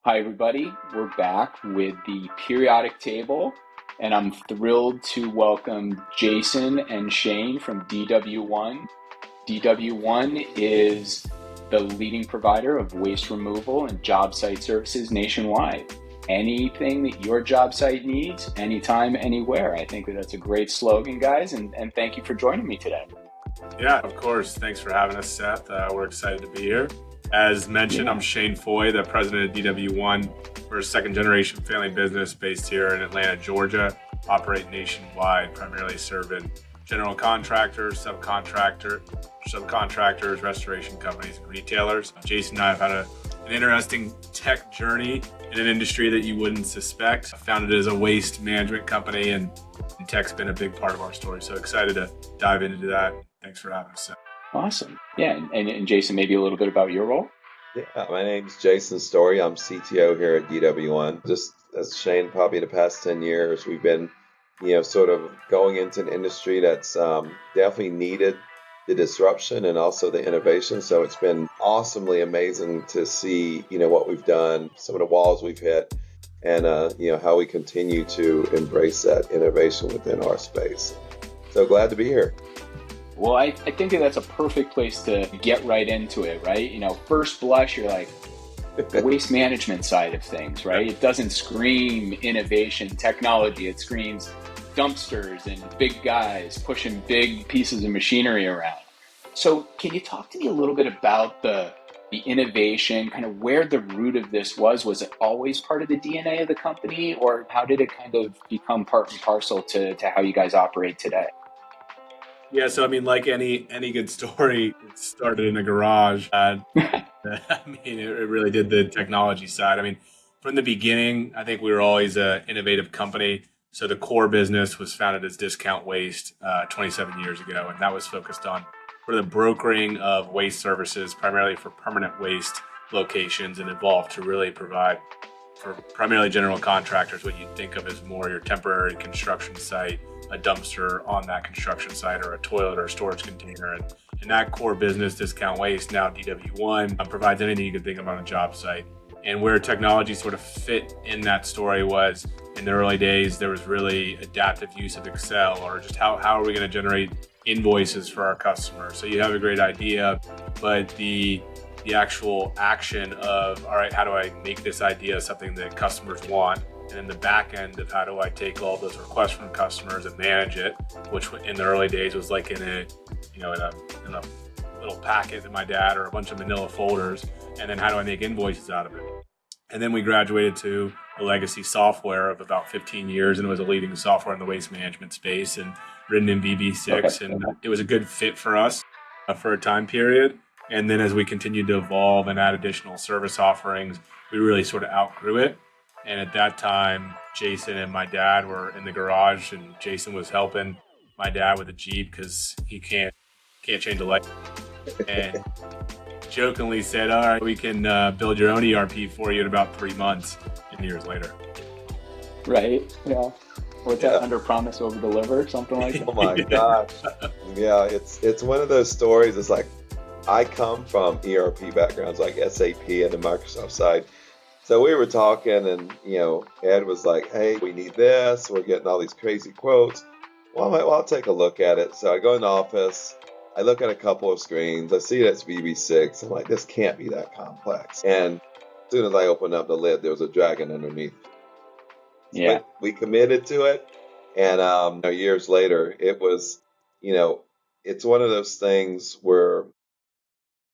Hi, everybody. We're back with the periodic table, and I'm thrilled to welcome Jason and Shane from DW1. DW1 is the leading provider of waste removal and job site services nationwide. Anything that your job site needs, anytime, anywhere. I think that's a great slogan, guys, and thank you for joining me today. Yeah, of course. Thanks for having us, Seth. We're excited to be here. As mentioned, I'm Shane Foye, the president of DW1. We're a second-generation family business based here in Atlanta, Georgia. Operate nationwide, primarily serving general contractors, subcontractors, restoration companies, and retailers. Jason and I have had an interesting tech journey in an industry that you wouldn't suspect. I founded it as a waste management company, and tech's been a big part of our story. So excited to dive into that. Thanks for having us, Seth. Awesome. Yeah, and Jason, maybe a little bit about your role? Yeah, my name's Jason Storey. I'm CTO here at DW1. Just as Shane, probably the past 10 years, we've been, sort of going into an industry that's definitely needed the disruption and also the innovation. So it's been awesomely amazing to see, what we've done, some of the walls we've hit, and, how we continue to embrace that innovation within our space. So glad to be here. Well, I think that's a perfect place to get right into it, right? First blush, you're like, the waste management side of things, right? It doesn't scream innovation, technology. It screams dumpsters and big guys pushing big pieces of machinery around. So can you talk to me a little bit about the innovation, kind of where the root of this was? Was it always part of the DNA of the company, or how did it kind of become part and parcel to how you guys operate today? Yeah, so like any good story, it started in a garage. It really did the technology side. From the beginning, I think we were always an innovative company. So the core business was founded as Discount Waste 27 years ago, and that was focused on the brokering of waste services, primarily for permanent waste locations, and evolved to really provide for primarily general contractors what you'd think of as more your temporary construction site, a dumpster on that construction site, or a toilet or a storage container. And in that core business, Discount Waste, now DW1, provides anything you can think of on a job site. And where technology sort of fit in that story was, in the early days, there was really adaptive use of Excel, or just how are we going to generate invoices for our customers? So you have a great idea, but the actual action of, all right, how do I make this idea something that customers want? And then the back end of how do I take all those requests from customers and manage it, which in the early days was like in a little packet that my dad, or a bunch of manila folders. And then how do I make invoices out of it? And then we graduated to a legacy software of about 15 years, and it was a leading software in the waste management space and written in VB6. Okay. And it was a good fit for us for a time period. And then as we continued to evolve and add additional service offerings, we really sort of outgrew it. And at that time, Jason and my dad were in the garage, and Jason was helping my dad with a Jeep because he can't change a light. And jokingly said, all right, we can build your own ERP for you in about 3 months, and years later. Right, yeah. What's that, under promise, over deliver, something like that? Oh my gosh. Yeah, it's one of those stories. It's like, I come from ERP backgrounds like SAP and the Microsoft side. So we were talking, and Ed was like, hey, we need this. We're getting all these crazy quotes. Well, I'm like, I'll take a look at it. So I go in the office. I look at a couple of screens. I see that's VB6. I'm like, this can't be that complex. And as soon as I opened up the lid, there was a dragon underneath. Yeah. But we committed to it. And years later, it was, it's one of those things where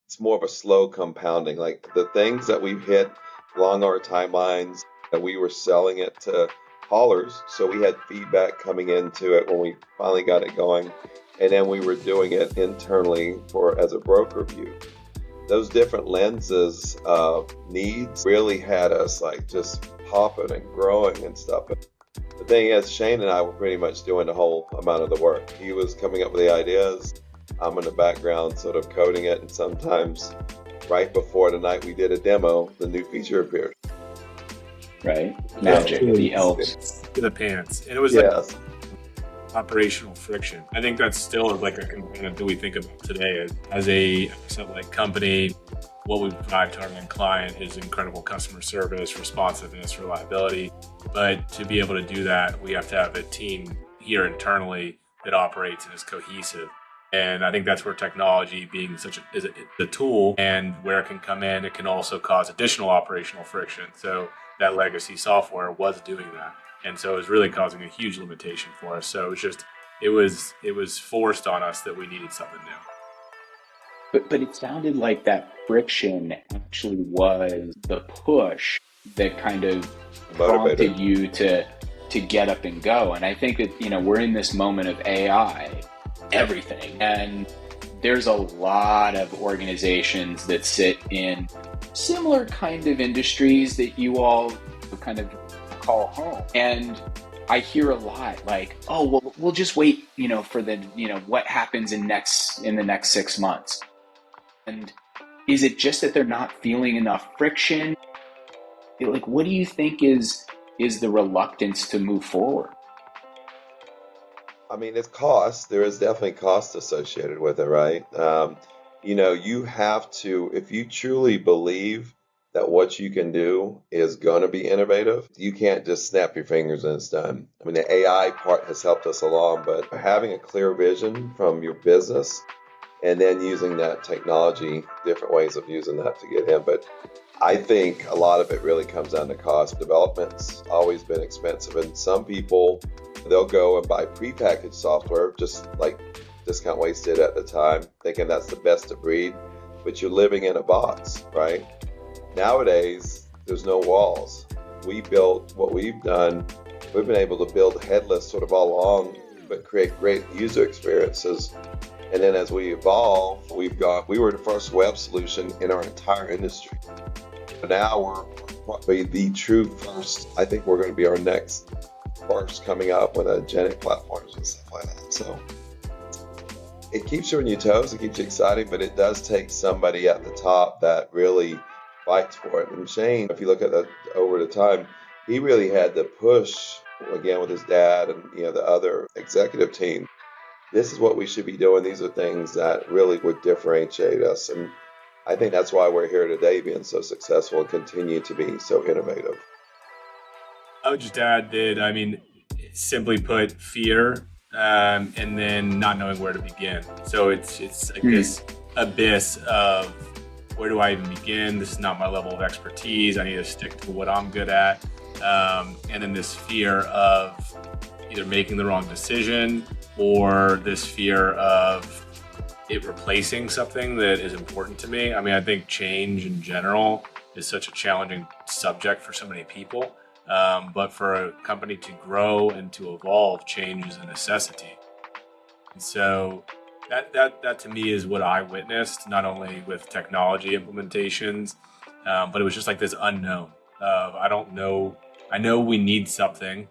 it's more of a slow compounding. Like the things that we've hit along our timelines, and we were selling it to haulers. So we had feedback coming into it when we finally got it going. And then we were doing it internally as a broker view. Those different lenses of needs really had us like just popping and growing and stuff. But the thing is, Shane and I were pretty much doing the whole amount of the work. He was coming up with the ideas. I'm in the background sort of coding it, and sometimes right before the night we did a demo, the new feature appeared. Right. Magic, the elves. To the pants. And it was Yes. operational friction. I think that's still like a component that we think about today as a company. what we provide to our end client is incredible customer service, responsiveness, reliability. But to be able to do that, we have to have a team here internally that operates and is cohesive. And I think that's where technology being is a tool, and where it can come in, it can also cause additional operational friction. So that legacy software was doing that. And so it was really causing a huge limitation for us. So it was forced on us that we needed something new. But it sounded like that friction actually was the push that kind of prompted you to get up and go. And I think that, we're in this moment of AI, everything. And there's a lot of organizations that sit in similar kind of industries that you all kind of call home. And I hear a lot like, oh, well, we'll just wait, for the, what happens in the next 6 months. And is it just that they're not feeling enough friction? Like, what do you think is the reluctance to move forward? I mean, it's cost. There is definitely cost associated with it, right? You have to, if you truly believe that what you can do is going to be innovative, you can't just snap your fingers and it's done. I mean, the AI part has helped us along, but having a clear vision from your business and then using that technology, different ways of using that to get in. But I think a lot of it really comes down to cost. Development's always been expensive, and some people, they'll go and buy prepackaged software, just like Discount Waste did at the time, thinking that's the best of breed, but you're living in a box, right? Nowadays, there's no walls. We built what we've done. We've been able to build headless sort of all along, but create great user experiences. And then as we evolve, we were the first web solution in our entire industry. But now we're probably the true first. I think we're going to be our next first coming up with agentic platforms and stuff like that. So it keeps you on your toes, it keeps you exciting, but it does take somebody at the top that really fights for it. And Shane, if you look at that over the time, he really had to push, again, with his dad and the other executive team. This is what we should be doing. These are things that really would differentiate us. And I think that's why we're here today, being so successful and continue to be so innovative. I would just add that, simply put, fear, and then not knowing where to begin. So it's like this abyss of, where do I even begin? This is not my level of expertise. I need to stick to what I'm good at. And then this fear of either making the wrong decision, or this fear of it replacing something that is important to me. I think change in general is such a challenging subject for so many people. But for a company to grow and to evolve, change is a necessity. And so that to me is what I witnessed, not only with technology implementations, but it was just like this unknown of, I don't know. I know we need something.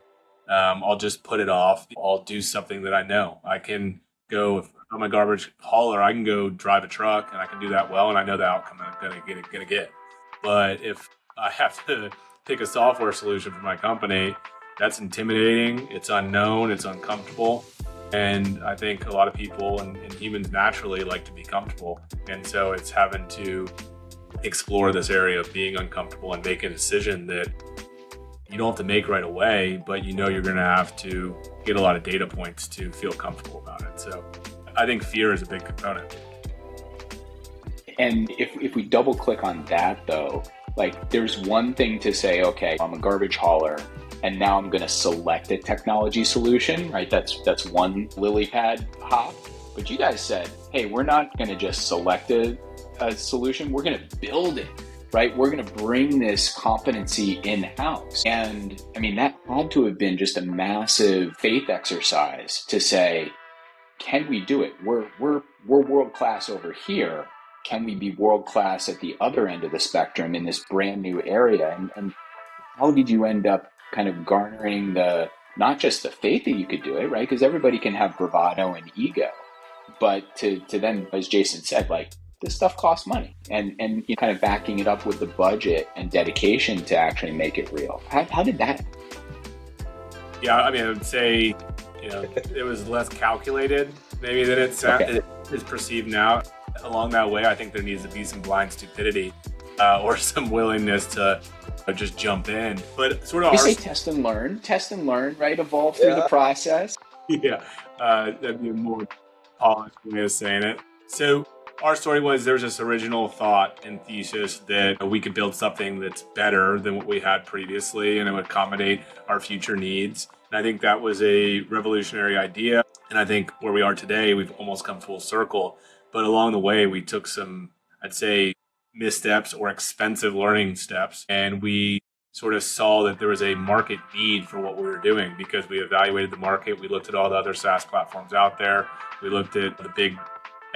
I'll just put it off. I'll do something that I know. I can go, if I'm a garbage hauler, I can go drive a truck and I can do that well, and I know the outcome I'm gonna get. But if I have to pick a software solution for my company, that's intimidating, it's unknown, it's uncomfortable. And I think a lot of people and humans naturally like to be comfortable. And so it's having to explore this area of being uncomfortable and make a decision that you don't have to make right away, but you're going to have to get a lot of data points to feel comfortable about it. So I think fear is a big component. And if we double click on that though, like, there's one thing to say, okay, I'm a garbage hauler and now I'm going to select a technology solution, right? That's one lily pad hop. But you guys said, hey, we're not going to just select a solution, we're going to build it. Right? We're going to bring this competency in-house. And that had to have been just a massive faith exercise to say, can we do it? We're world-class over here. Can we be world-class at the other end of the spectrum in this brand new area? And how did you end up kind of garnering not just the faith that you could do it, right? Because everybody can have bravado and ego, but to then, as Jason said, like, this stuff costs money, and kind of backing it up with the budget and dedication to actually make it real. How did that? Yeah, I would say, it was less calculated maybe than it is perceived now. along that way, I think there needs to be some blind stupidity or some willingness to just jump in. But sort of we say test and learn, right? Evolve through the process. Yeah, that'd be a more polished way of saying it. So our story was there's this original thought and thesis that we could build something that's better than what we had previously and it would accommodate our future needs. And I think that was a revolutionary idea. And I think where we are today, we've almost come full circle. But along the way, we took some, I'd say, missteps or expensive learning steps. And we sort of saw that there was a market need for what we were doing because we evaluated the market. We looked at all the other SaaS platforms out there. We looked at the big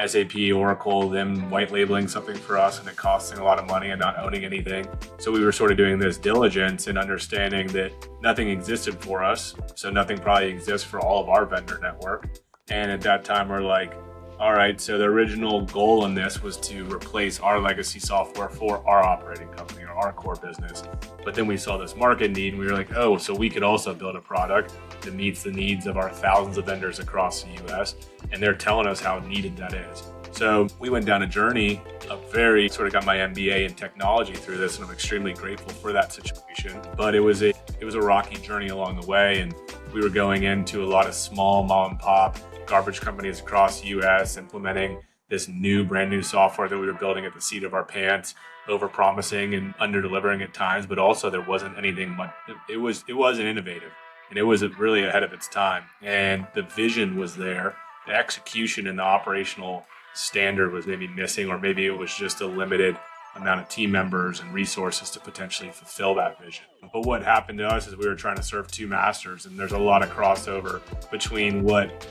SAP, Oracle, them white labeling something for us and it costing a lot of money and not owning anything. So we were sort of doing this diligence and understanding that nothing existed for us. So nothing probably exists for all of our vendor network. And at that time, we're like, all right, so the original goal in this was to replace our legacy software for our operating company or our core business. But then we saw this market need and we were like, oh, so we could also build a product that meets the needs of our thousands of vendors across the US. And they're telling us how needed that is. So we went down a journey of sort of got my MBA in technology through this, and I'm extremely grateful for that situation. But it was a rocky journey along the way, and we were going into a lot of small mom and pop garbage companies across the US implementing this brand new software that we were building at the seat of our pants, over promising and under delivering at times, but also there wasn't anything much. It wasn't innovative and it was really ahead of its time. And the vision was there. The execution and the operational standard was maybe missing, or maybe it was just a limited amount of team members and resources to potentially fulfill that vision. But what happened to us is we were trying to serve two masters, and there's a lot of crossover between what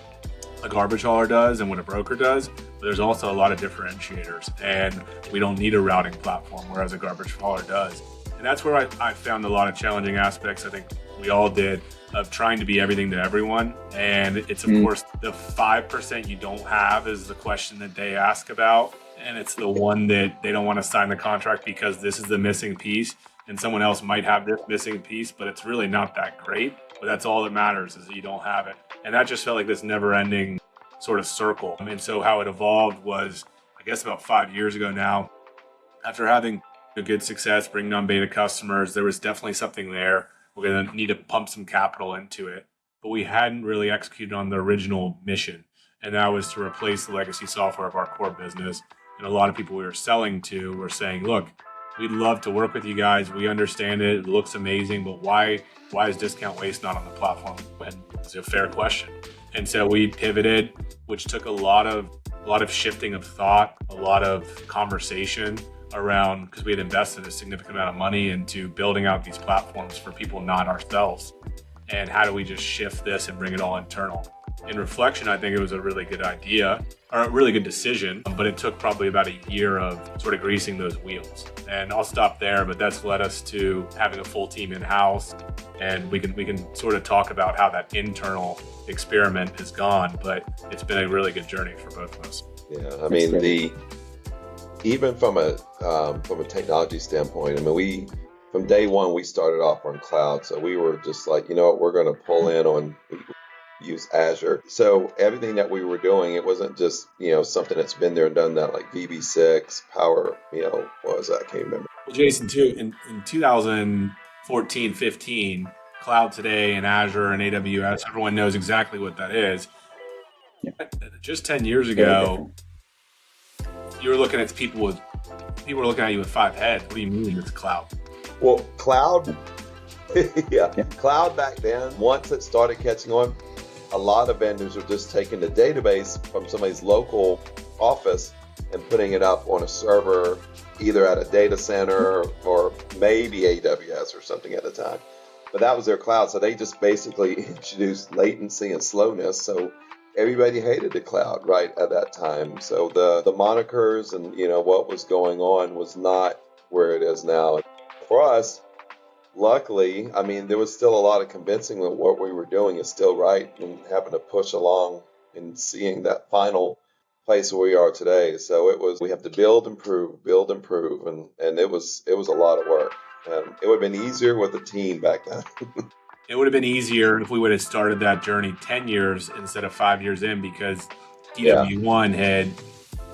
a garbage hauler does and what a broker does, but there's also a lot of differentiators, and we don't need a routing platform, whereas a garbage hauler does. And that's where I found a lot of challenging aspects, I think we all did, of trying to be everything to everyone. And it's, of course, the 5% you don't have is the question that they ask about. And it's the one that they don't want to sign the contract because this is the missing piece. And someone else might have this missing piece, but it's really not that great. But that's all that matters, is that you don't have it. And that just felt like this never-ending sort of circle. And so how it evolved was, I guess about 5 years ago now, after having a good success, bringing on beta customers, there was definitely something there. We're going to need to pump some capital into it. But we hadn't really executed on the original mission. And that was to replace the legacy software of our core business. And a lot of people we were selling to were saying, look, we'd love to work with you guys. We understand it. It looks amazing. But why is Discount Waste not on the platform? And it's a fair question. And so we pivoted, which took a lot of shifting of thought, a lot of conversation around, because we had invested a significant amount of money into building out these platforms for people, not ourselves. And how do we just shift this and bring it all internal? In reflection, I think it was a really good idea, or a really good decision, but it took probably about a year of sort of greasing those wheels. And I'll stop there, but that's led us to having a full team in-house. And we can sort of talk about how that internal experiment has gone, but it's been a really good journey for both of us. Yeah, I mean, even from a technology standpoint, I mean, from day one, we started off on cloud. So we were just like, you know what, we're going to pull in on, use Azure. So everything that we were doing, it wasn't just, something that's been there and done that, like VB6, Power, what was that? I can't remember. Well, Jason, too, in 2014, 15, cloud today and Azure and AWS, everyone knows exactly what that is. Yeah. Just 10 years ago, you were looking at people were looking at you with 5 heads. What do you mean it's cloud? Well, cloud, cloud back then, once it started catching on, a lot of vendors were just taking the database from somebody's local office and putting it up on a server, either at a data center or maybe AWS or something at the time. But that was their cloud. So they just basically introduced latency and slowness. So everybody hated the cloud right at that time. So the monikers and what was going on was not where it is now. For us, luckily, I mean, there was still a lot of convincing that what we were doing is still right, and having to push along and seeing that final place where we are today. So we have to build, improve, and it was a lot of work. And it would have been easier with a team back then. It would have been easier if we would have started that journey 10 years instead of 5 years in, because DW1 had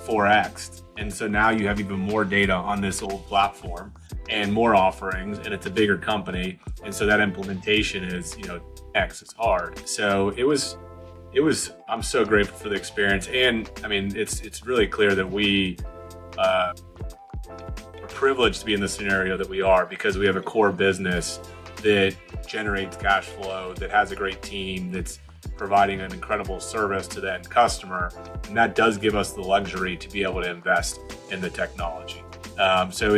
4x. And so now you have even more data on this old platform and more offerings, and it's a bigger company. And so that implementation is, X is hard. So it was, I'm so grateful for the experience. And I mean, it's really clear that we are privileged to be in the scenario that we are, because we have a core business that generates cash flow, that has a great team, that's providing an incredible service to the end customer. And that does give us the luxury to be able to invest in the technology. So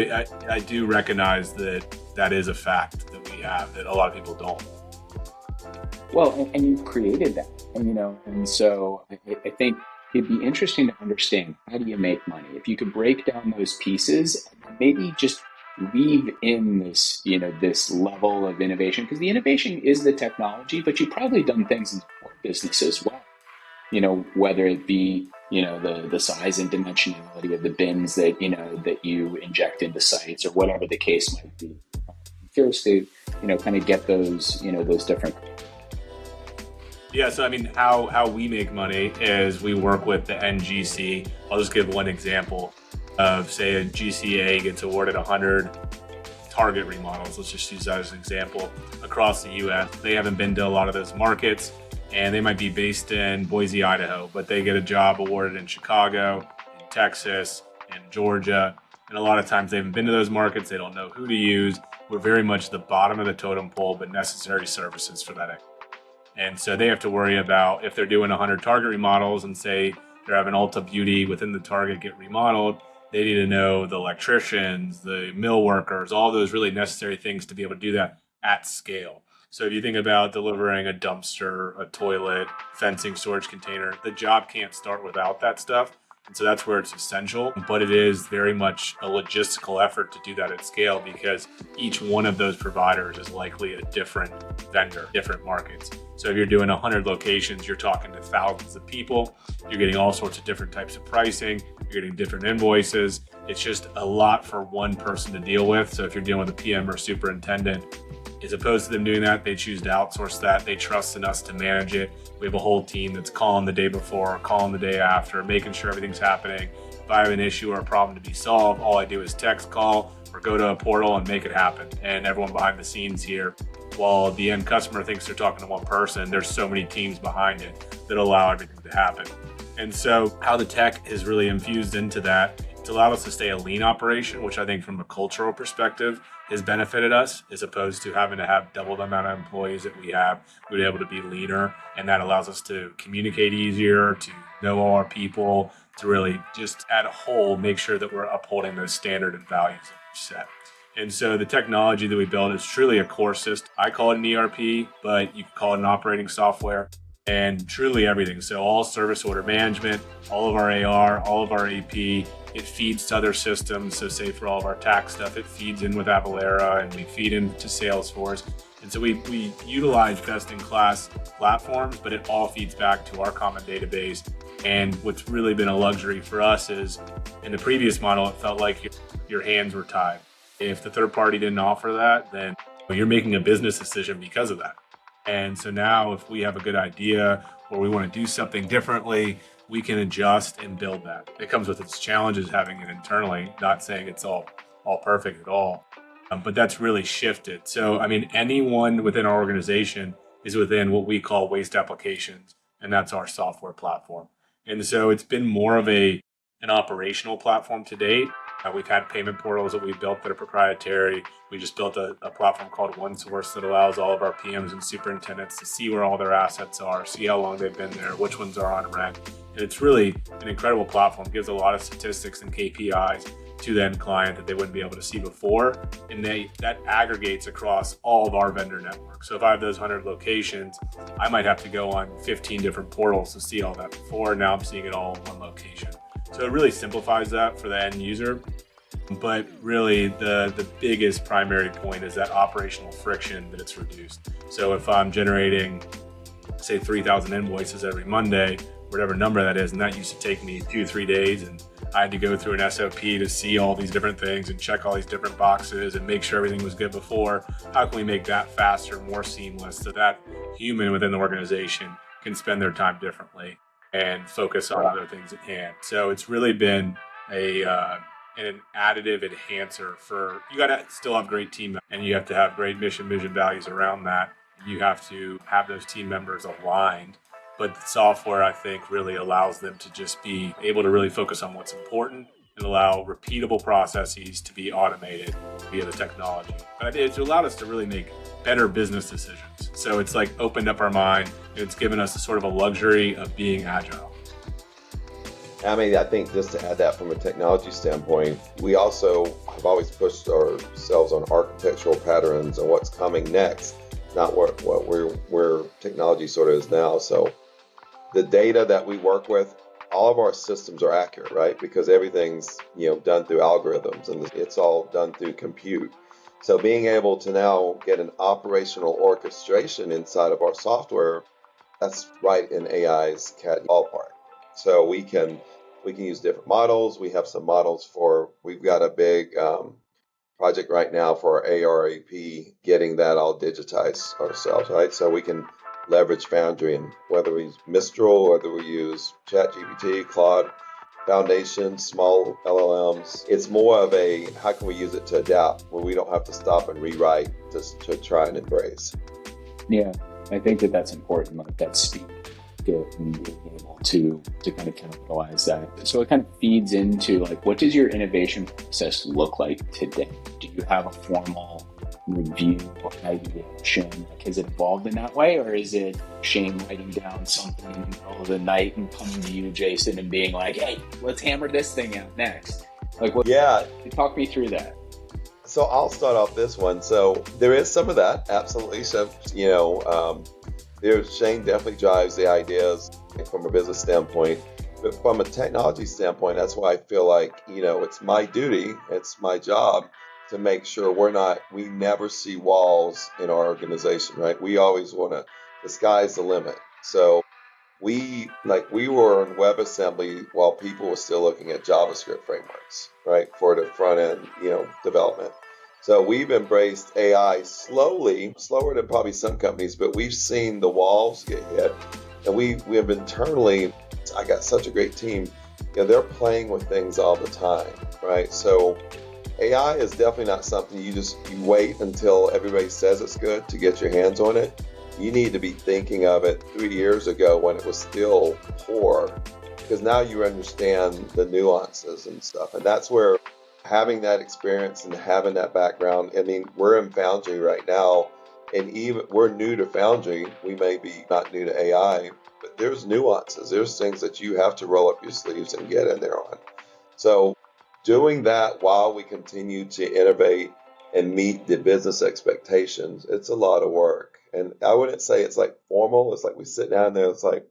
I do recognize that is a fact that we have that a lot of people don't. Well, and you've created that, and so I think it'd be interesting to understand, how do you make money? If you could break down those pieces, and maybe just weave in this, this level of innovation, because the innovation is the technology, but you've probably done things in the core business as well. Whether it be, the size and dimensionality of the bins that, that you inject into sites, or whatever the case might be. I'm curious to, kind of get those, those different. Yeah, so I mean, how we make money is we work with the NGC. I'll just give one example of, say, a GCA gets awarded 100 Target remodels. Let's just use that as an example across the U.S. They haven't been to a lot of those markets, and they might be based in Boise, Idaho, but they get a job awarded in Chicago, in Texas, in Georgia. And a lot of times they haven't been to those markets. They don't know who to use. We're very much the bottom of the totem pole, but necessary services for that. And so they have to worry about, if they're doing 100 Target remodels and say they're having Ulta Beauty within the Target get remodeled, they need to know the electricians, the mill workers, all those really necessary things to be able to do that at scale. So if you think about delivering a dumpster, a toilet, fencing, storage container, the job can't start without that stuff. And so that's where it's essential, but it is very much a logistical effort to do that at scale, because each one of those providers is likely a different vendor, different markets. So if you're doing 100 locations, you're talking to thousands of people. You're getting all sorts of different types of pricing. You're getting different invoices. It's just a lot for one person to deal with. So if you're dealing with a PM or superintendent, as opposed to them doing that, they choose to outsource that. They trust in us to manage it. We have a whole team that's calling the day before, calling the day after, making sure everything's happening. If I have an issue or a problem to be solved, all I do is text, call, or go to a portal and make it happen. And everyone behind the scenes here, while the end customer thinks they're talking to one person, there's so many teams behind it that allow everything to happen. And so how the tech is really infused into that, it's allowed us to stay a lean operation, which I think from a cultural perspective has benefited us, as opposed to having to have double the amount of employees that we have. We're able to be leaner, and that allows us to communicate easier, to know all our people, to really just at a whole make sure that we're upholding those standard and values that we've set. And so the technology that we build is truly a core system. I call it an ERP, but you could call it an operating software, and truly everything. So all service order management, all of our AR, all of our AP, it feeds to other systems. So say for all of our tax stuff, it feeds in with Avalara, and we feed into Salesforce. And so we utilize best-in-class platforms, but it all feeds back to our common database. And what's really been a luxury for us is, in the previous model, it felt like your hands were tied. If the third party didn't offer that, then you're making a business decision because of that. And so now if we have a good idea or we want to do something differently, we can adjust and build that. It comes with its challenges having it internally, not saying it's all perfect at all, but that's really shifted. So, I mean, anyone within our organization is within what we call waste applications, and that's our software platform. And so it's been more of an operational platform to date. We've had payment portals that we've built that are proprietary. We just built a platform called OneSource that allows all of our PMs and superintendents to see where all their assets are, see how long they've been there, which ones are on rent. And it's really an incredible platform. It gives a lot of statistics and KPIs to the end client that they wouldn't be able to see before. And that aggregates across all of our vendor network. So if I have those 100 locations, I might have to go on 15 different portals to see all that before. Now I'm seeing it all in one location. So it really simplifies that for the end user. But really the biggest primary point is that operational friction that it's reduced. So if I'm generating, say, 3,000 invoices every Monday, whatever number that is, and that used to take me 2-3 days, and I had to go through an SOP to see all these different things and check all these different boxes and make sure everything was good before. How can we make that faster, more seamless, so that human within the organization can spend their time differently? and focus on other things at hand. So it's really been an additive enhancer for, you got to still have great team and you have to have great mission, vision, values around that. You have to have those team members aligned. But the software, I think, really allows them to just be able to really focus on what's important and allow repeatable processes to be automated via the technology. But it's allowed us to really make better business decisions. So it's like opened up our mind. It's given us a sort of a luxury of being agile. I mean, I think just to add that from a technology standpoint, we also have always pushed ourselves on architectural patterns and what's coming next, not where technology sort of is now. So the data that we work with, all of our systems are accurate, right? Because everything's done through algorithms and it's all done through compute. So being able to now get an operational orchestration inside of our software, that's right in AI's cat ballpark. So we can use different models. We have some models we've got a big project right now for our ARAP, getting that all digitized ourselves, right? So we can leverage Foundry, and whether we use Mistral, whether we use ChatGPT, Claude, Foundation, small LLMs, it's more of a how can we use it to adapt where we don't have to stop and rewrite just to try and embrace. Yeah, I think that's important, like that speed and being able to kind of capitalize that. So it kind of feeds into like, what does your innovation process look like today? Do you have a formal review or ideation? Like, has it evolved in that way, or is it Shane writing down something in the middle of the night and coming to you, Jason, and being like, "Hey, let's hammer this thing out next"? Like, talk me through that. So I'll start off this one. So there is some of that, absolutely. So Shane definitely drives the ideas from a business standpoint, but from a technology standpoint, that's why I feel like it's my duty, it's my job to make sure we never see walls in our organization, right? We always the sky's the limit. So we were on WebAssembly while people were still looking at JavaScript frameworks, right? For the front end, development. So we've embraced AI slowly, slower than probably some companies, but we've seen the walls get hit. And we have internally, I got such a great team, they're playing with things all the time, right? So AI is definitely not something you wait until everybody says it's good to get your hands on it. You need to be thinking of it 3 years ago when it was still poor, because now you understand the nuances and stuff. And that's where having that experience and having that background, I mean, we're in Foundry right now, and even we're new to Foundry. We may be not new to AI, but there's nuances. There's things that you have to roll up your sleeves and get in there on. So doing that while we continue to innovate and meet the business expectations, it's a lot of work. And I wouldn't say it's like formal. It's like we sit down there, it's like,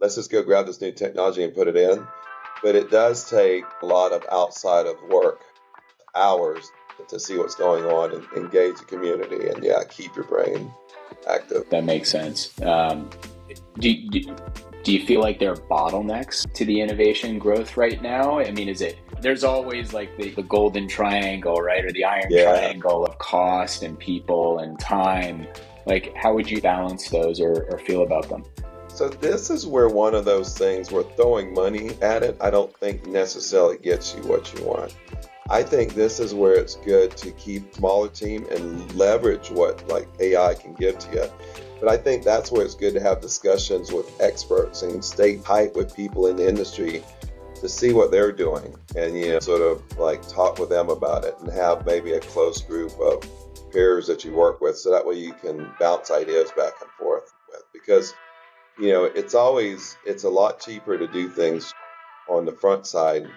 let's just go grab this new technology and put it in. But it does take a lot of outside of work hours to see what's going on and engage the community and keep your brain active. That makes sense. Do you feel like there are bottlenecks to the innovation growth right now? I mean, there's always like the golden triangle, right? Or the iron triangle of cost and people and time. Like, how would you balance those or feel about them? So this is where one of those things where throwing money at it, I don't think necessarily gets you what you want. I think this is where it's good to keep smaller team and leverage what like AI can give to you. But I think that's where it's good to have discussions with experts and stay tight with people in the industry to see what they're doing and sort of like talk with them about it and have maybe a close group of peers that you work with, so that way you can bounce ideas back and forth with. Because it's a lot cheaper to do things on the front side,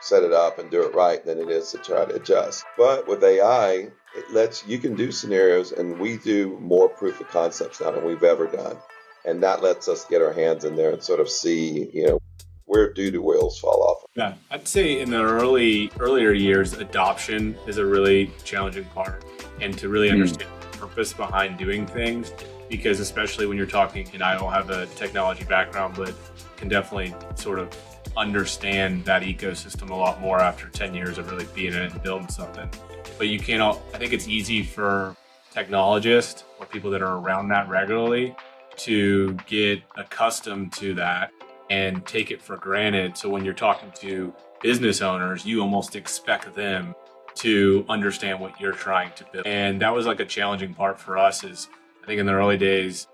set it up and do it right than it is to try to adjust. But with AI, you can do scenarios, and we do more proof of concepts now than we've ever done. And that lets us get our hands in there and sort of see, where do the wheels fall off. Yeah, I'd say in the earlier years, adoption is a really challenging part, and to really understand the purpose behind doing things, because especially when you're talking, and I don't have a technology background, but can definitely sort of understand that ecosystem a lot more after 10 years of really being in it and building something. But I think it's easy for technologists or people that are around that regularly to get accustomed to that and take it for granted. So when you're talking to business owners, you almost expect them to understand what you're trying to build. And that was like a challenging part for us is I think in the early days,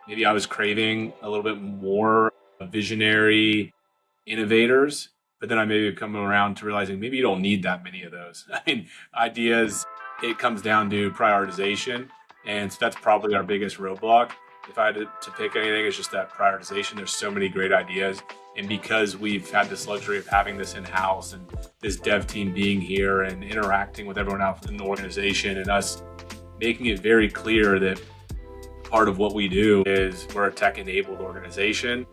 maybe I was craving a little bit more visionary innovators, but then I maybe come around to realizing maybe you don't need that many of those. I mean, ideas, it comes down to prioritization. And so that's probably our biggest roadblock. If I had to pick anything, it's just that prioritization. There's so many great ideas. And because we've had this luxury of having this in-house and this dev team being here and interacting with everyone else in the organization and us making it very clear that part of what we do is we're a tech-enabled organization,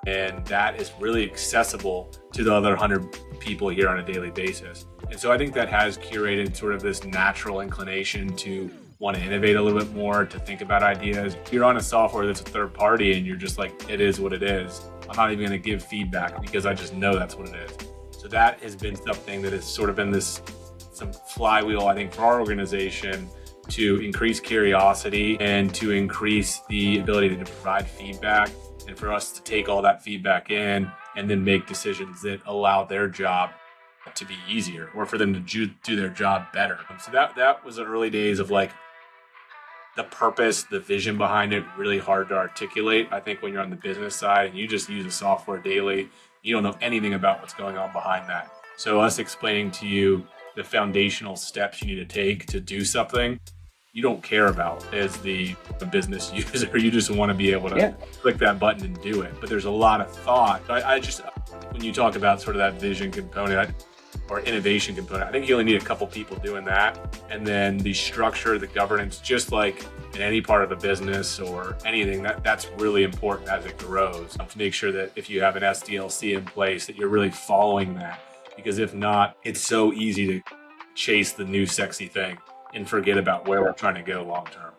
and that is really accessible to the other 100 people here on a daily basis. And so I think that has curated sort of this natural inclination to want to innovate a little bit more, to think about ideas. You're on a software that's a third party and you're just like, it is what it is. I'm not even going to give feedback because I just know that's what it is. So that has been something that has sort of been some flywheel, I think, for our organization to increase curiosity and to increase the ability to provide feedback, and for us to take all that feedback in and then make decisions that allow their job to be easier or for them to do their job better. So that was the early days of like the purpose, the vision behind it, really hard to articulate. I think when you're on the business side and you just use the software daily, you don't know anything about what's going on behind that. So us explaining to you the foundational steps you need to take to do something you don't care about as the business user. You just want to be able to click that button and do it. But there's a lot of thought. I just, when you talk about sort of that vision component or innovation component, I think you only need a couple people doing that. And then the structure, the governance, just like in any part of a business or anything, that's really important as it grows, to make sure that if you have an SDLC in place, that you're really following that. Because if not, it's so easy to chase the new sexy thing and forget about where we're trying to go long term.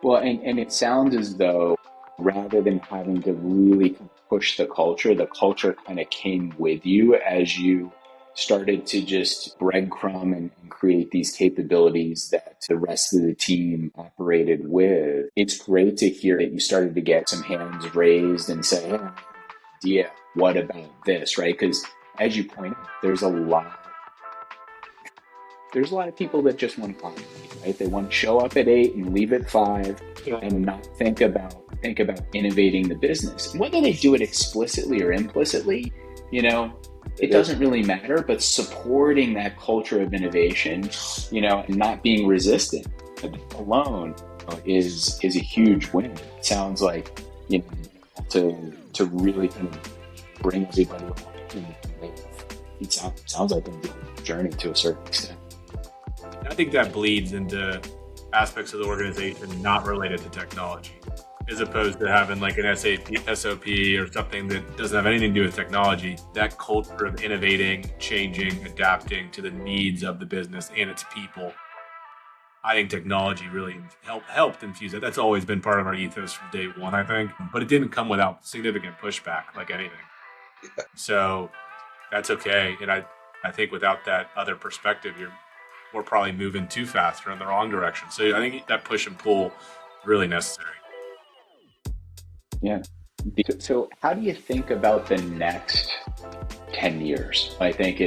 Well, and it sounds as though rather than having to really push the culture kind of came with you as you started to just breadcrumb and create these capabilities that the rest of the team operated with. It's great to hear that you started to get some hands raised and say, hey, idea, what about this, right? Because as you point out, there's a lot of people that just want to clock, right? They want to show up at 8 and leave at 5 and not think about innovating the business. And whether they do it explicitly or implicitly, it doesn't really matter, but supporting that culture of innovation, and not being resistant alone is a huge win. It sounds like, to really kind of bring everybody along. It sounds like a journey to a certain extent. I think that bleeds into aspects of the organization not related to technology, as opposed to having like an SOP or something that doesn't have anything to do with technology. That culture of innovating, changing, adapting to the needs of the business and its people. I think technology really helped infuse that. That's always been part of our ethos from day one, I think. But it didn't come without significant pushback like anything. So that's okay. And I think without that other perspective, we're probably moving too fast or in the wrong direction. So I think that push and pull really necessary. Yeah. So how do you think about the next 10 years? I think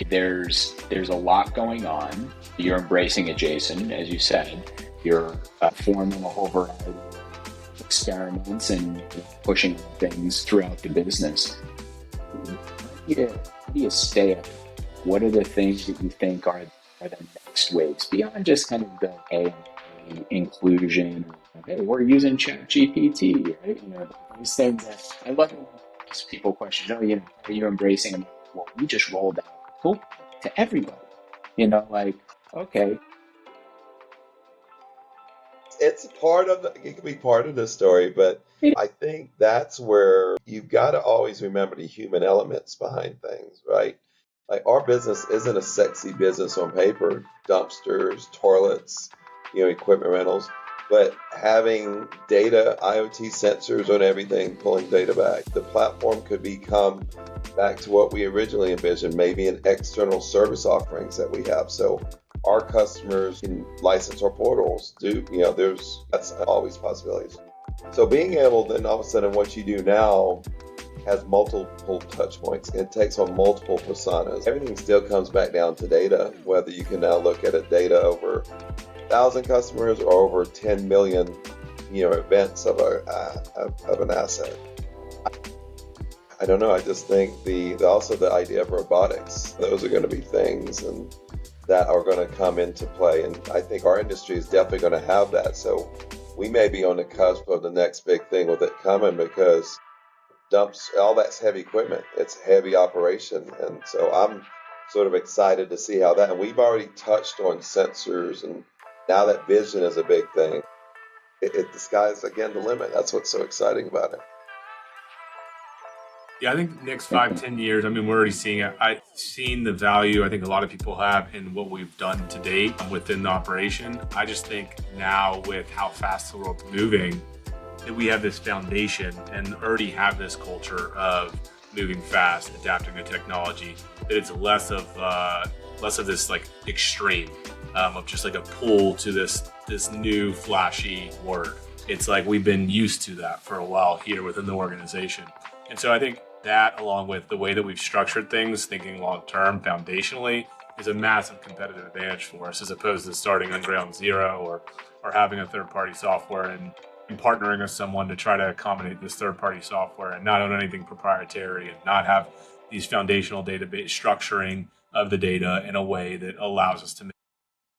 there's a lot going on. You're embracing it, Jason, as you said. You're forming a whole variety of experiments and pushing things throughout the business. How do you stay up? What are the things that you think are the next waves beyond just kind of the AI inclusion? Hey, we're using ChatGPT, right? These things that I love when people question, are you embracing them? Well, we just rolled out to everybody. Okay. It can be part of the story, but I think that's where you've got to always remember the human elements behind things, right? Like our business isn't a sexy business on paper, dumpsters, toilets, equipment rentals, but having data, IoT sensors on everything, pulling data back. The platform could become back to what we originally envisioned, maybe an external service offerings that we have. So our customers can license our portals, that's always possibilities. So being able then all of a sudden what you do now has multiple touch points. It takes on multiple personas. Everything still comes back down to data, whether you can now look at a data over 1,000 customers or over 10 million, events of an asset. I don't know. I just think also the idea of robotics, those are going to be things and that are going to come into play. And I think our industry is definitely going to have that. So we may be on the cusp of the next big thing with it coming because dumps, all that's heavy equipment. It's heavy operation. And so I'm sort of excited to see how that, and we've already touched on sensors and now that vision is a big thing. The sky's again the limit. That's what's so exciting about it. Yeah, I think next 5-10 years, I mean, we're already seeing it. I've seen the value I think a lot of people have in what we've done to date within the operation. I just think now with how fast the world's moving, that we have this foundation and already have this culture of moving fast, adapting to technology, that it's less of this like extreme of just like a pull to this new flashy word. It's like we've been used to that for a while here within the organization. And so I think that, along with the way that we've structured things, thinking long-term foundationally, is a massive competitive advantage for us as opposed to starting on ground zero or having a third-party software and partnering with someone to try to accommodate this third-party software and not own anything proprietary and not have these foundational database structuring of the data in a way that allows us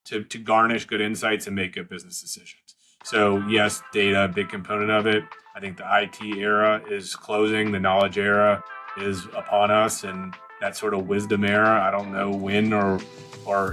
to garnish good insights and make good business decisions. So yes, data, a big component of it. I think the IT era is closing, the knowledge era is upon us, and that sort of wisdom era, I don't know when or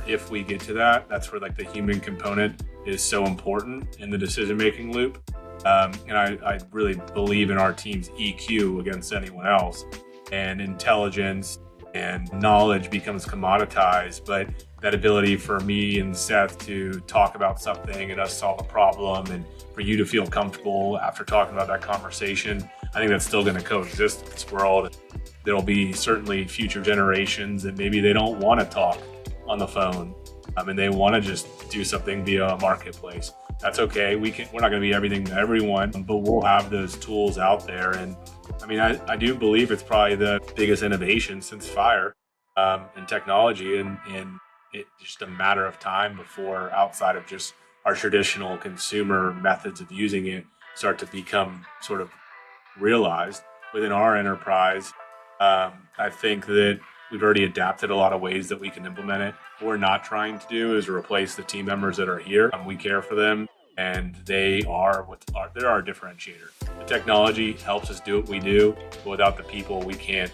if we get to that. That's where like the human component is so important in the decision-making loop. And I really believe in our team's EQ against anyone else, and intelligence and knowledge becomes commoditized, but that ability for me and Seth to talk about something and us solve a problem and for you to feel comfortable after talking about that conversation, I think that's still going to coexist in this world. There'll be certainly future generations that maybe they don't want to talk on the phone and they want to just do something via a marketplace. That's okay. We're not going to be everything to everyone, but we'll have those tools out there. And I mean, I do believe it's probably the biggest innovation since fire in technology, and it's just a matter of time before, outside of just our traditional consumer methods of using it, start to become sort of realized within our enterprise. I think that we've already adapted a lot of ways that we can implement it. What we're not trying to do is replace the team members that are here. We care for them, and they're our differentiator. The technology helps us do what we do, but without the people, we can't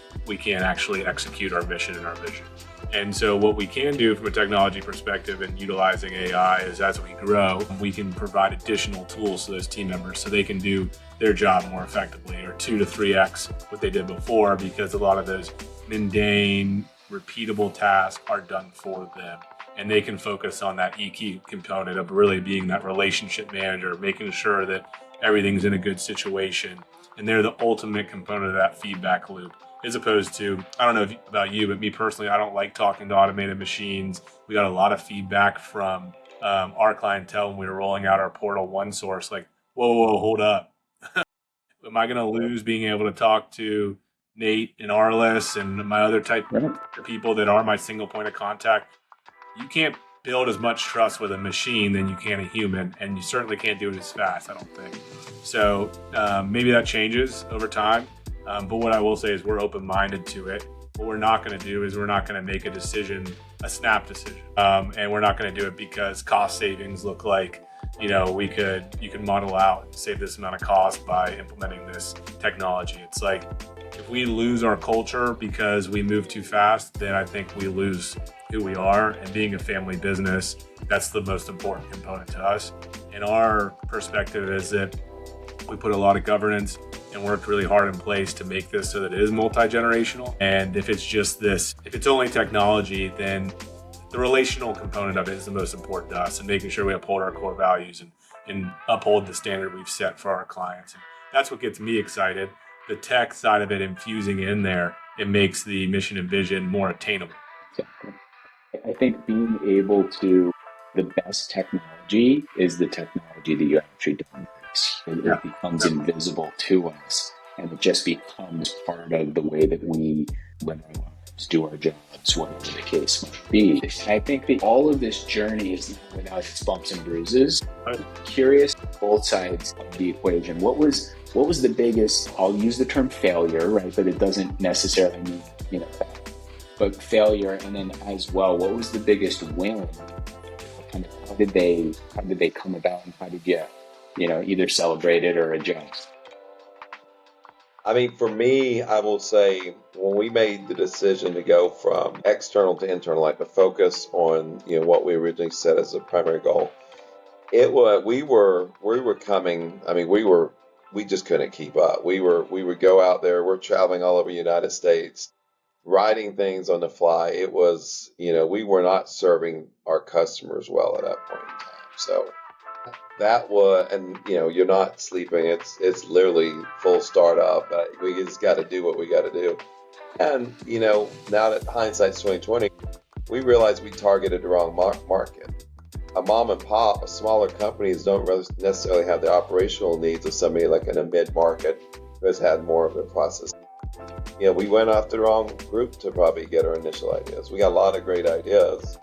actually execute our mission and our vision. And so what we can do from a technology perspective and utilizing AI is, as we grow, we can provide additional tools to those team members so they can do their job more effectively, or 2 to 3x what they did before, because a lot of those mundane, repeatable tasks are done for them. And they can focus on that EQ component of really being that relationship manager, making sure that everything's in a good situation. And they're the ultimate component of that feedback loop, as opposed to, I don't know about you, but me personally, I don't like talking to automated machines. We got a lot of feedback from our clientele when we were rolling out our portal one source, like, whoa, hold up. Am I going to lose being able to talk to Nate and Arliss and my other type of people that are my single point of contact? You can't build as much trust with a machine than you can a human, and you certainly can't do it as fast, I don't think. So maybe that changes over time. But what I will say is we're open-minded to it. What we're not going to do is we're not going to make a decision, a snap decision. And we're not going to do it because cost savings look like, you can model out and save this amount of cost by implementing this technology. It's like, if we lose our culture because we move too fast, then I think we lose who we are. And being a family business, that's the most important component to us. And our perspective is that we put a lot of governance and worked really hard in place to make this so that it is multi-generational. And if it's only technology, then the relational component of it is the most important to us, and making sure we uphold our core values and uphold the standard we've set for our clients. And that's what gets me excited. The tech side of it infusing in there, it makes the mission and vision more attainable. Exactly. I think being able to, the best technology is the technology that you actually don't. mistakes. It becomes invisible to us, and it just becomes part of the way that we live our lives, do our jobs, whatever the case might be. And I think that all of this journey is not without its bumps and bruises. I'm curious, both sides of the equation. What was the biggest, I'll use the term failure, right? But it doesn't necessarily mean, but failure. And then as well, what was the biggest win? Kind of how did they come about, and how did you, either celebrate it or adjust? I mean, for me, I will say when we made the decision to go from external to internal, like to focus on, what we originally set as a primary goal, we were coming. I mean, we just couldn't keep up. We would go out there. We're traveling all over the United States, writing things on the fly. It was, we were not serving our customers well at that point in time. So that was, and you're not sleeping. It's literally full startup. We just got to do what we got to do. And now that hindsight's 2020, we realized we targeted the wrong market. A mom and pop, smaller companies don't necessarily have the operational needs of somebody like in a mid-market who has had more of the process. We went after the wrong group to probably get our initial ideas. We got a lot of great ideas,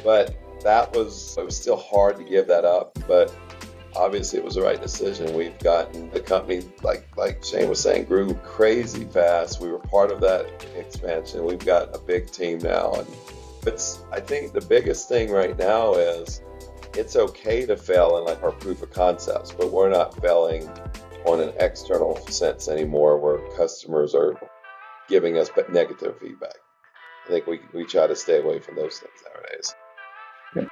but it was still hard to give that up. But obviously it was the right decision. We've gotten the company, like Shane was saying, grew crazy fast. We were part of that expansion. We've got a big team now, and I think the biggest thing right now is it's okay to fail in like our proof of concepts, but we're not failing on an external sense anymore where customers are giving us negative feedback. I think we try to stay away from those things nowadays. Okay.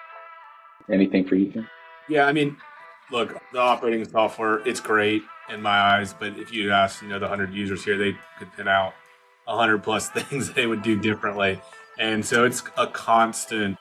Anything for you, Tim? Yeah, I mean, look, the operating software, it's great in my eyes, but if you ask, the 100 users here, they could pin out 100 plus things they would do differently. And so it's a constant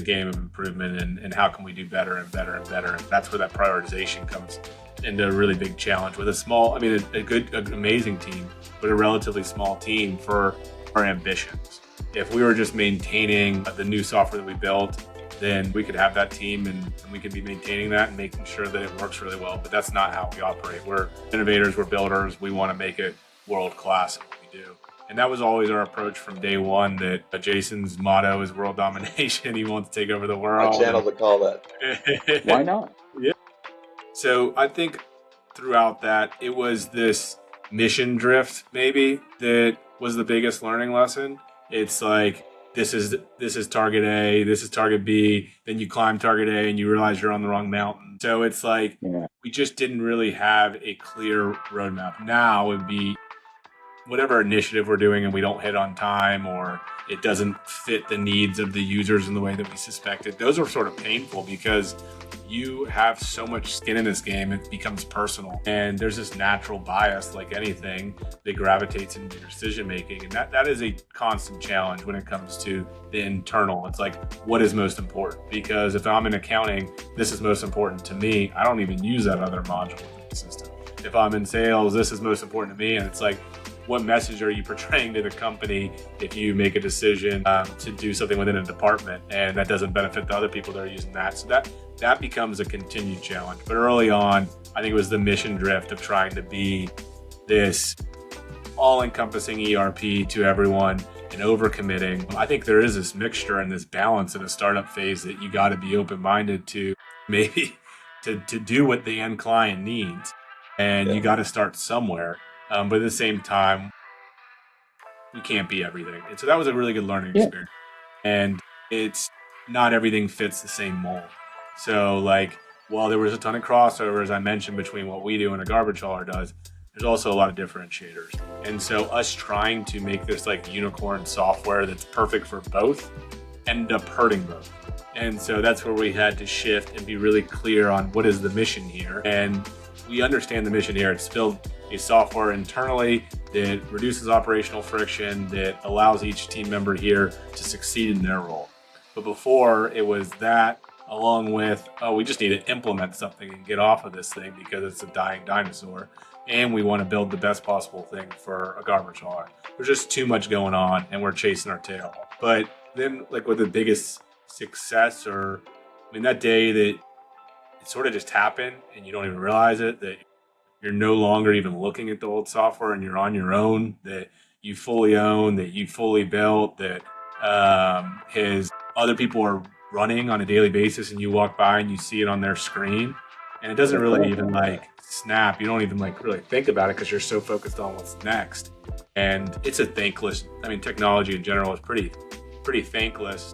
game of improvement, and how can we do better and better and better. And that's where that prioritization comes into a really big challenge with a good, amazing team, but a relatively small team for our ambitions. If we were just maintaining the new software that we built, then we could have that team and we could be maintaining that and making sure that it works really well. But that's not how we operate. We're innovators, we're builders. We want to make it world class in what we do. And that was always our approach from day one, that Jason's motto is world domination. He wants to take over the world. My channel to call that. Why not? Yeah. So I think throughout that, it was this mission drift maybe that was the biggest learning lesson. It's like, this is target A, this is target B, then you climb target A and you realize you're on the wrong mountain. So it's like, we just didn't really have a clear roadmap. Now it would be whatever initiative we're doing and we don't hit on time, or it doesn't fit the needs of the users in the way that we suspected. Those are sort of painful because you have so much skin in this game, it becomes personal. And there's this natural bias, like anything, that gravitates into your decision making. And that is a constant challenge when it comes to the internal. It's like, what is most important? Because if I'm in accounting, this is most important to me. I don't even use that other module within the system. If I'm in sales, this is most important to me. And it's like, what message are you portraying to the company if you make a decision to do something within a department and that doesn't benefit the other people that are using that? So that becomes a continued challenge. But early on, I think it was the mission drift of trying to be this all-encompassing ERP to everyone and overcommitting. I think there is this mixture and this balance in a startup phase that you got to be open-minded to, maybe to do what the end client needs. And you got to start somewhere. But at the same time, we can't be everything. And so that was a really good learning experience. And it's not everything fits the same mold. So while there was a ton of crossover, as I mentioned, between what we do and a garbage hauler does, there's also a lot of differentiators. And so us trying to make this unicorn software that's perfect for both ended up hurting both. And so that's where we had to shift and be really clear on what is the mission here. And we understand the mission here. It's build a software internally that reduces operational friction, that allows each team member here to succeed in their role. But before, it was that along with, we just need to implement something and get off of this thing because it's a dying dinosaur. And we want to build the best possible thing for a garbage hauler. There's just too much going on and we're chasing our tail. But then with the biggest success, that day that it sort of just happened and you don't even realize it, that you're no longer even looking at the old software and you're on your own, that you fully own, that you fully built, that his other people are running on a daily basis, and you walk by and you see it on their screen, and it doesn't really even like snap. You don't even like really think about it because you're so focused on what's next. And it's a thankless, I mean, technology in general is pretty thankless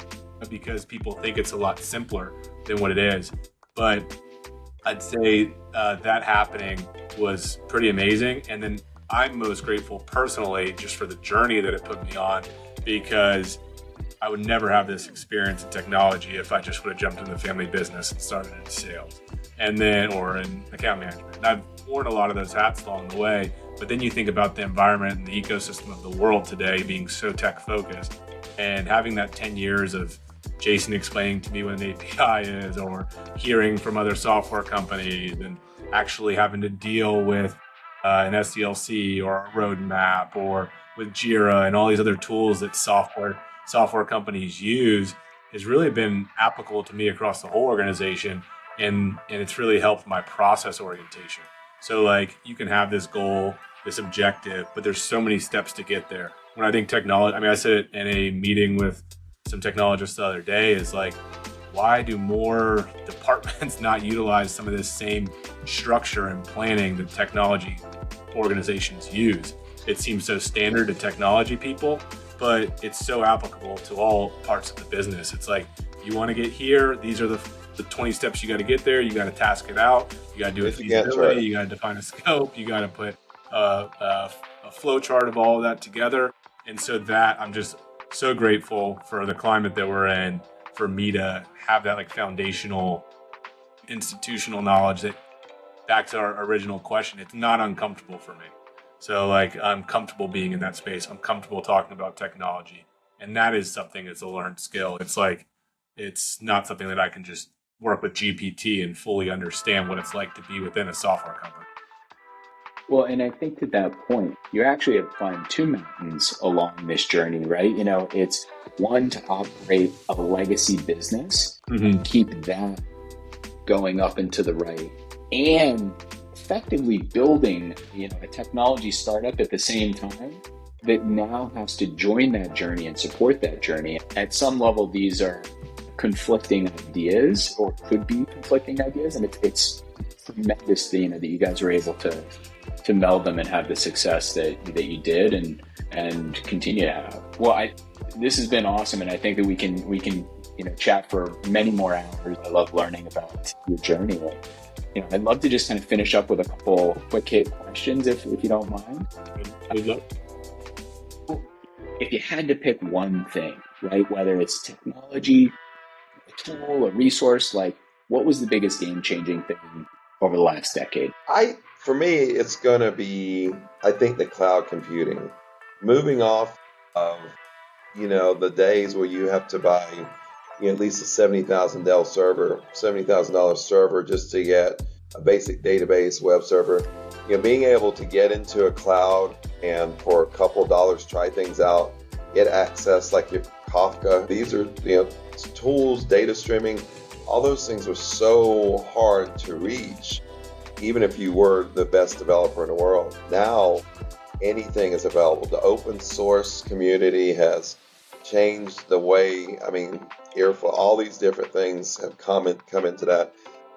because people think it's a lot simpler than what it is. But I'd say that happening was pretty amazing. And then I'm most grateful personally just for the journey that it put me on, because I would never have this experience in technology if I just would have jumped into the family business and started in sales and then, or in account management. And I've worn a lot of those hats along the way, but then you think about the environment and the ecosystem of the world today being so tech focused, and having that 10 years of Jason explaining to me what an API is, or hearing from other software companies, and actually having to deal with an SDLC or a roadmap, or with Jira and all these other tools that software companies use, has really been applicable to me across the whole organization. And it's really helped my process orientation. So like, you can have this goal, this objective, but there's so many steps to get there. When I think technology, I mean, I said it in a meeting with some technologists the other day, is like, why do more departments not utilize some of this same structure and planning that technology organizations use? It seems so standard to technology people, but it's so applicable to all parts of the business. It's like, you want to get here, these are the 20 steps you got to get there. You got to task it out. You got to do a feasibility. You got to define a scope. You got to put a flow chart of all of that together. And so that, I'm just so grateful for the climate that we're in, for me to have that like foundational institutional knowledge that, back to our original question, it's not uncomfortable for me. So like, I'm comfortable being in that space. I'm comfortable talking about technology. And that is something that's a learned skill. It's like, it's not something that I can just work with GPT and fully understand what it's like to be within a software company. Well, and I think to that point, you actually have climbed two mountains along this journey, right? You know, it's one, to operate a legacy business, keep that going up and to the right, and effectively building, you know, a technology startup at the same time that now has to join that journey and support that journey. At some level, these are conflicting ideas, or could be conflicting ideas, and it's tremendous, you know, that you guys were able to meld them and have the success that you did and continue to have. Well, this has been awesome, and I think that we can you know, chat for many more hours. I love learning about your journey. You know, I'd love to just kind of finish up with a couple quick hit questions, if you don't mind. If you had to pick one thing, right, whether it's technology, a tool, a resource, like, what was the biggest game-changing thing over the last decade? For me, it's going to be, I think, the cloud computing. Moving off of, you know, the days where you have to buy, you know, at least a $70,000 server just to get a basic database web server. You know, being able to get into a cloud and for a couple dollars try things out, get access like your Kafka. These are, you know, tools, data streaming, all those things are so hard to reach, even if you were the best developer in the world. Now, anything is available. The open source community has changed the way, I mean, Earful, all these different things have come into that.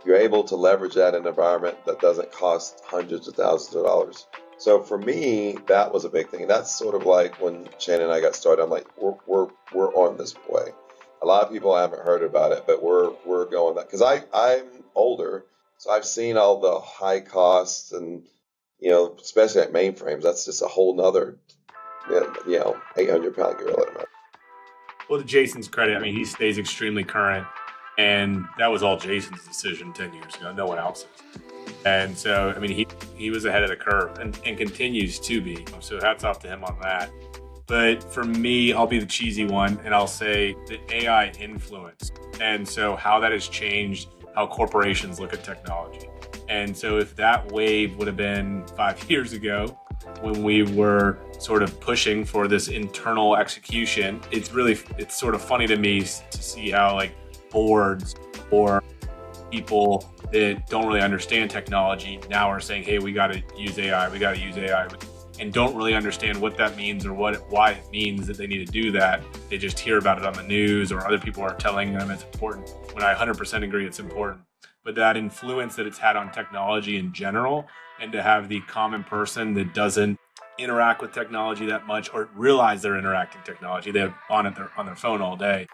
You're able to leverage that in an environment that doesn't cost hundreds of thousands of dollars. So for me, that was a big thing. That's sort of like when Shannon and I got started. I'm like, we're on this way. A lot of people haven't heard about it, but we're going that, because I'm older, so I've seen all the high costs, and you know, especially at mainframes, that's just a whole nother, you know, 800-pound gorilla. Well, to Jason's credit, I mean, he stays extremely current, and that was all Jason's decision 10 years ago, no one else's. And so, I mean, he was ahead of the curve and continues to be. So hats off to him on that. But for me, I'll be the cheesy one, and I'll say the AI influence. And so how that has changed how corporations look at technology. And so if that wave would have been 5 years ago, when we were sort of pushing for this internal execution, it's sort of funny to me to see how like boards or people that don't really understand technology now are saying, hey, we got to use AI, and don't really understand what that means or why it means that they need to do that. They just hear about it on the news or other people are telling them it's important, when I 100% agree it's important. But that influence that it's had on technology in general, and to have the common person that doesn't interact with technology that much or realize they're interacting technology, they're on their phone all day.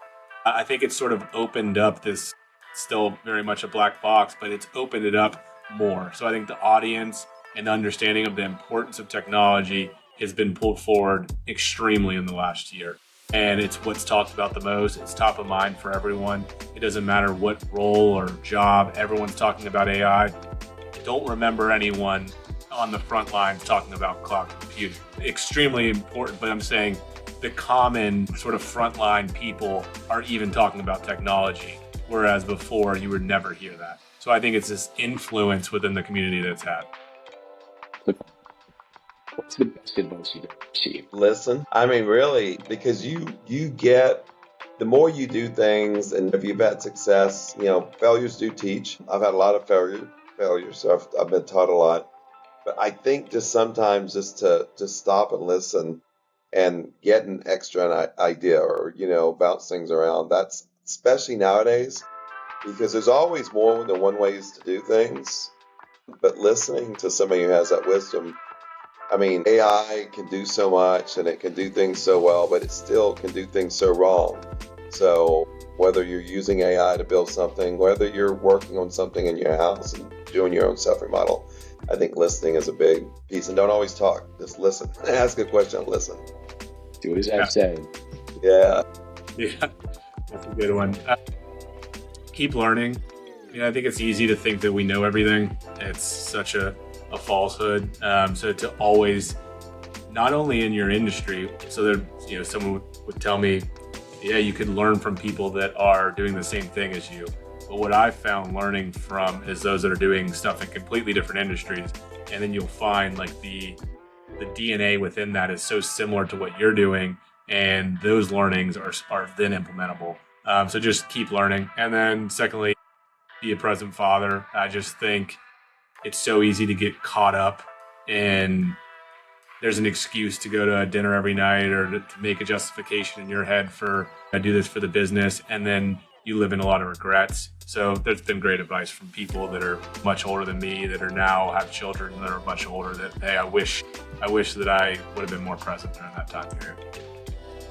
I think it's sort of opened up this, still very much a black box, but it's opened it up more. So I think the audience and the understanding of the importance of technology has been pulled forward extremely in the last year. And it's what's talked about the most. It's top of mind for everyone. It doesn't matter what role or job, everyone's talking about AI. Don't remember anyone on the front lines talking about cloud computing. Extremely important, but I'm saying the common sort of frontline people are even talking about technology, whereas before you would never hear that. So I think it's this influence within the community that's had. What's the best advice you've ever received? Listen, I mean, really, because you get, the more you do things, and if you've had success, failures do teach. I've had a lot of failures, so I've been taught a lot. But I think just sometimes just to stop and listen and get an extra idea or, bounce things around. That's especially nowadays, because there's always more than one ways to do things. But listening to somebody who has that wisdom, I mean, AI can do so much and it can do things so well, but it still can do things so wrong. So whether you're using AI to build something, whether you're working on something in your house and doing your own self-remodel, I think listening is a big piece. And don't always talk, just listen. Ask a question and listen. Do as I've said. Yeah. Yeah, that's a good one. Keep learning. I think it's easy to think that we know everything. It's such a falsehood. So to always, not only in your industry, so there, someone would tell me, yeah, you can learn from people that are doing the same thing as you. But what I've found learning from is those that are doing stuff in completely different industries. And then you'll find like the DNA within that is so similar to what you're doing. And those learnings are then implementable. So just keep learning. And then secondly, be a present father. I just think it's so easy to get caught up in, there's an excuse to go to a dinner every night or to make a justification in your head for, I do this for the business. And then you live in a lot of regrets. So there's been great advice from people that are much older than me, that are now have children that are much older, that, hey, I wish that I would have been more present during that time period.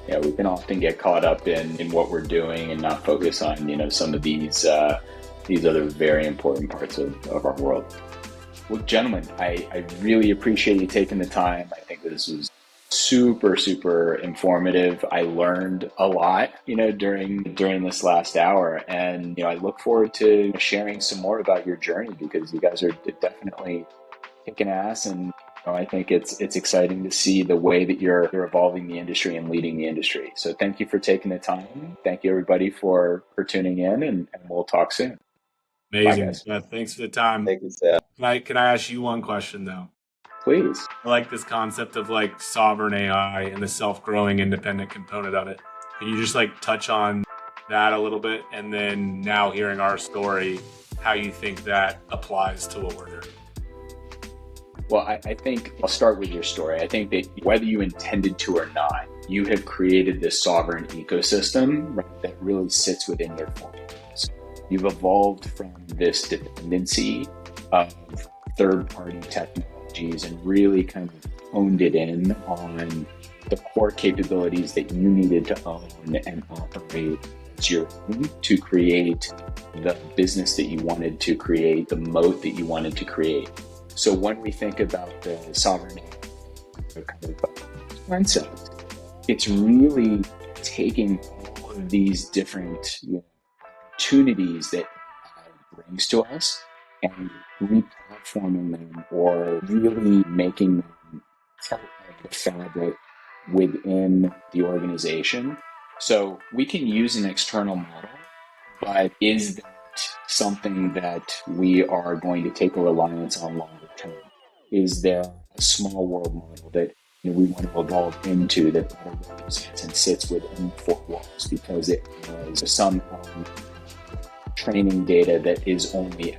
Yeah, we can often get caught up in what we're doing and not focus on, some of these other very important parts of our world. Well, gentlemen, I really appreciate you taking the time. I think this was super, super informative. I learned a lot, during this last hour. And, I look forward to sharing some more about your journey, because you guys are definitely kicking ass. And I think it's exciting to see the way that you're evolving the industry and leading the industry. So thank you for taking the time. Thank you, everybody, for tuning in, and we'll talk soon. Amazing. Yeah, thanks for the time. Thank you, Sam. Can I ask you one question, though? Please. I like this concept of like sovereign AI and the self-growing independent component of it. Can you just touch on that a little bit? And then now hearing our story, how you think that applies to what we're doing? Well, I think I'll start with your story. I think that whether you intended to or not, you have created this sovereign ecosystem, right, that really sits within your formats. You've evolved from this dependency of third-party technologies and really kind of honed it in on the core capabilities that you needed to own and operate as your own to create the business that you wanted to create, the moat that you wanted to create. So when we think about the sovereign kind of concept, it's really taking all of these different opportunities that brings to us and replatforming them, or really making them part of the fabric within the organization. So we can use an external model, but is that something that we are going to take a reliance on longer term? Is there a small world model that we want to evolve into that better represents and sits within four walls because it has some training data that is only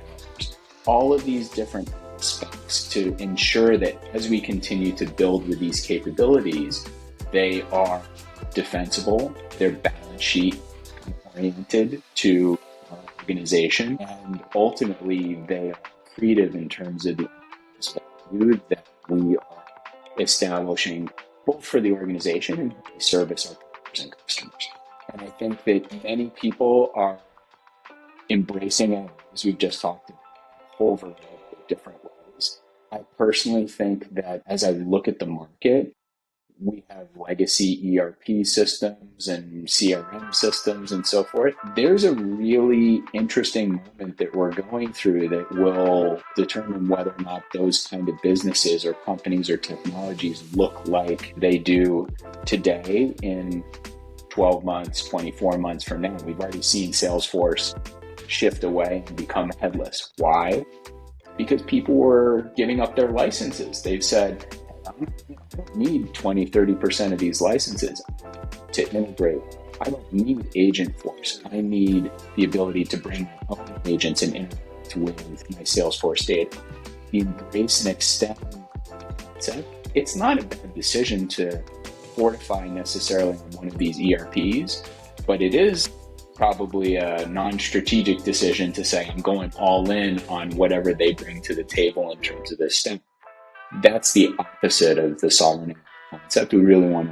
all of these different aspects to ensure that as we continue to build with these capabilities, they are defensible, they're balance sheet oriented to our organization, and ultimately they are creative in terms of the value that we are establishing both for the organization and how we service our partners and customers. And I think that many people are embracing it, as we've just talked about, a whole variety of different ways. I personally think that as I look at the market, we have legacy ERP systems and CRM systems and so forth. There's a really interesting moment that we're going through that will determine whether or not those kind of businesses or companies or technologies look like they do today in 12 months, 24 months from now. We've already seen Salesforce shift away and become headless. Why? Because people were giving up their licenses. They've said, I don't need 20, 30% of these licenses to integrate. I don't need Agentforce. I need the ability to bring my own agents and interact with my Salesforce data. The embrace and extend concept, it's not a bad decision to fortify necessarily on one of these ERPs, but it is probably a non-strategic decision to say, I'm going all in on whatever they bring to the table in terms of this step. That's the opposite of the sovereign concept. We really want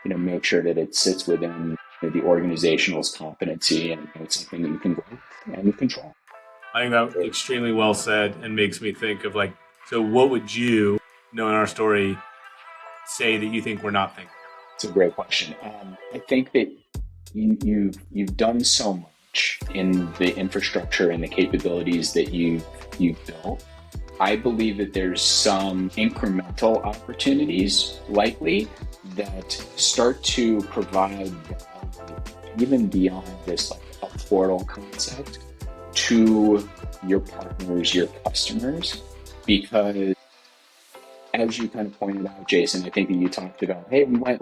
to, make sure that it sits within the organizational's competency and it's something that you can grow and you control. I think that was extremely well said and makes me think of so what would you, knowing our story, say that you think we're not thinking? It's a great question. I think that you've done so much in the infrastructure and the capabilities that you've built. I believe that there's some incremental opportunities likely that start to provide value even beyond this a portal concept to your partners, your customers, because as you kind of pointed out, Jason, I think that you talked about, hey, we went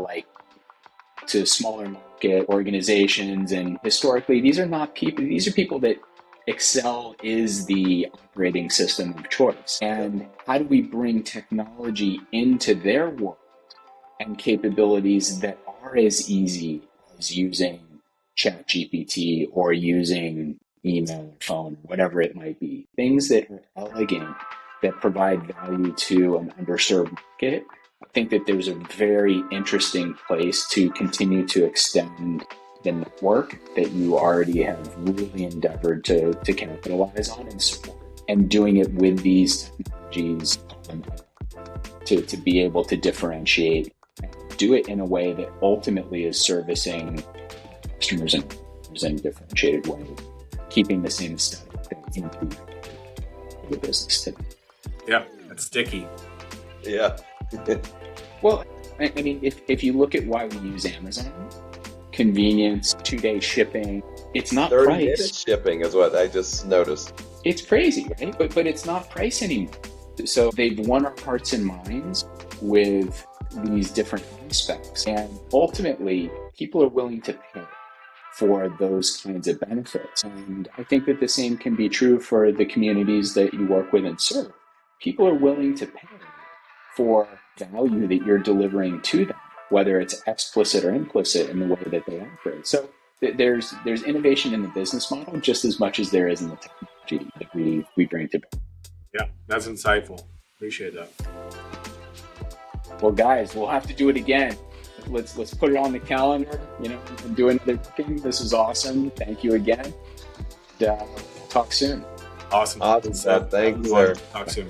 to smaller market organizations, and historically these are people that Excel is the operating system of choice. And how do we bring technology into their world and capabilities that are as easy as using ChatGPT or using email or phone, whatever it might be? Things that are elegant, that provide value to an underserved market. I think that there's a very interesting place to continue to extend the network that you already have really endeavored to capitalize on and support, and doing it with these technologies to be able to differentiate and do it in a way that ultimately is servicing customers in a differentiated way, keeping the same aesthetic in the business today. Yeah, that's sticky. Yeah. Well, I mean, if you look at why we use Amazon, convenience, 2-day shipping, it's not 30-minute price. shipping is what I just noticed. It's crazy, right? But it's not price anymore. So they've won our hearts and minds with these different aspects. And ultimately, people are willing to pay for those kinds of benefits. And I think that the same can be true for the communities that you work with and serve. People are willing to pay for value that you're delivering to them, whether it's explicit or implicit in the way that they operate. So there's innovation in the business model just as much as there is in the technology that we bring to bear. Yeah, that's insightful. Appreciate that. Well, guys, we'll have to do it again. Let's put it on the calendar, and do another thing. This was awesome. Thank you again. Talk soon. Awesome. Awesome. Thanks, sir. Talk soon.